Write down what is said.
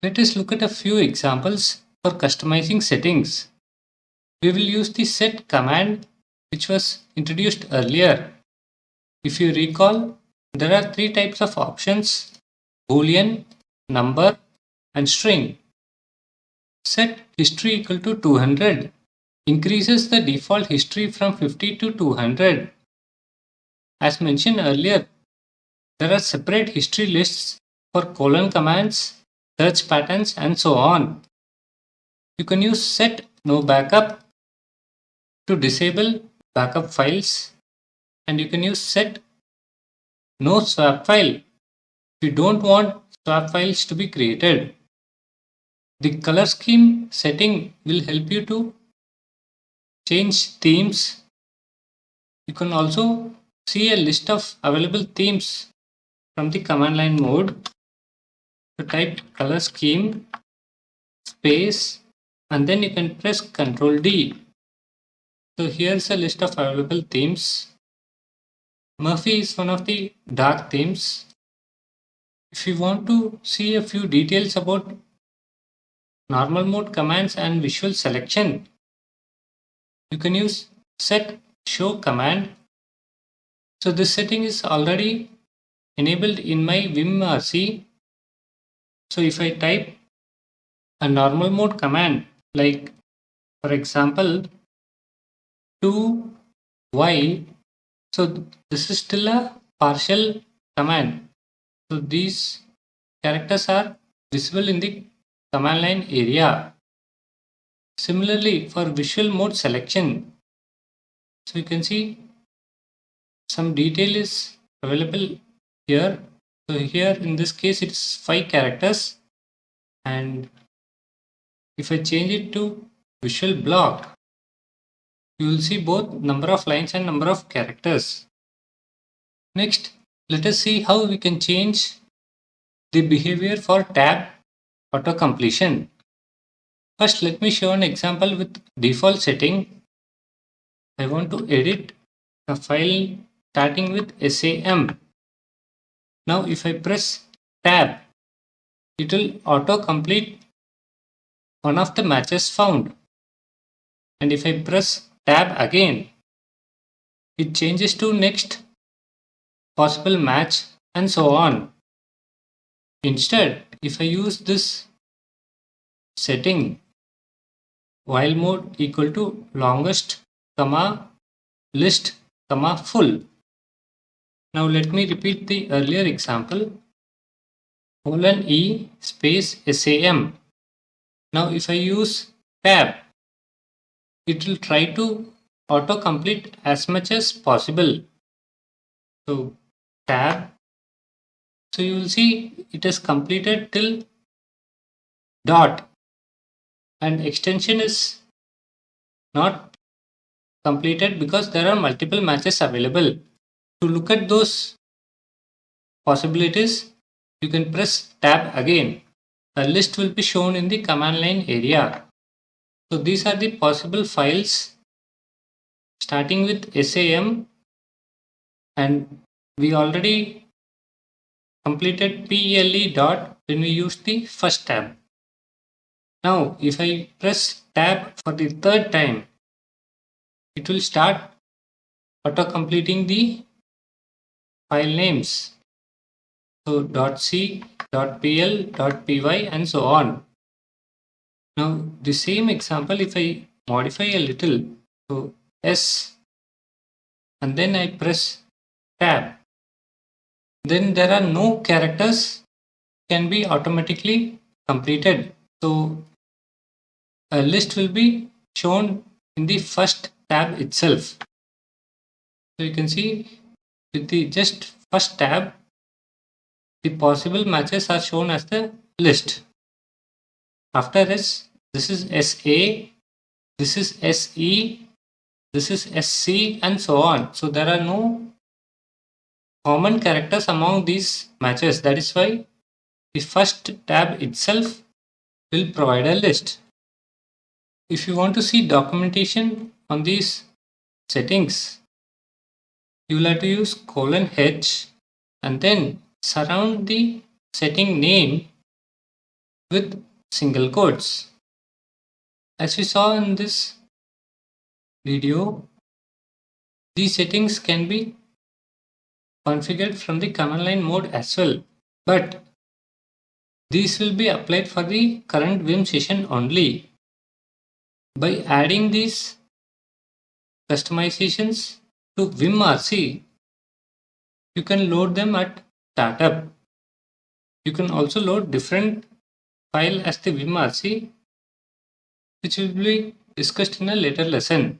Let us look at a few examples for customizing settings. We will use the set command which was introduced earlier. If you recall, there are three types of options: boolean, number, and string. Set history equal to 200 increases the default history from 50 to 200. As mentioned earlier, there are separate history lists for colon commands, search patterns, and so on. You can use set no backup to disable backup files, and you can use set no swap file if you don't want swap files to be created. The color scheme setting will help you to change themes. You can also see a list of available themes from the command line mode. So type color scheme space and then you can press Ctrl D. So here's a list of available themes. Murphy is one of the dark themes. If you want to see a few details about normal mode commands and visual selection, you can use set show command. So this setting is already enabled in my vimrc. So if I type a normal mode command like, for example, 2y, so this is still a partial command. So these characters are visible in the command line area. Similarly, for visual mode selection, so you can see some detail is available here. So here in this case it is 5 characters, and if I change it to visual block, you will see both number of lines and number of characters. Next, let us see how we can change the behavior for tab auto completion. First, let me show an example with default setting. I want to edit a file starting with SAM. Now if I press tab, it will auto complete one of the matches found. And if I press tab again, it changes to next possible match and so on. Instead, if I use this setting while mode equal to longest comma list comma full. Now let me repeat the earlier example: :E space SAM. Now if I use tab, it will try to auto complete as much as possible. So tab, so you will see it is completed till dot, and extension is not completed because there are multiple matches available. To look at those possibilities, you can press tab again. A list will be shown in the command line area. So these are the possible files starting with SAM, and we already completed PLE dot when we used the first tab. Now if I press tab for the third time, it will start auto completing the file names. So .c, .pl, .py and so on. Now the same example, if I modify a little, so S and then I press tab, then there are no characters can be automatically completed. So a list will be shown in the first tab itself. So you can see with the just first tab, the possible matches are shown as the list. After S, this is SA, this is SE, this is SC and so on. So there are no common characters among these matches. That is why the first tab itself will provide a list. If you want to see documentation on these settings, you will have to use :H and then surround the setting name with single quotes. As we saw in this video, these settings can be configured from the command line mode as well, but these will be applied for the current Vim session only. By adding these customizations to Vim RC, you can load them at startup. You can also load different file as the Vim RC, which will be discussed in a later lesson.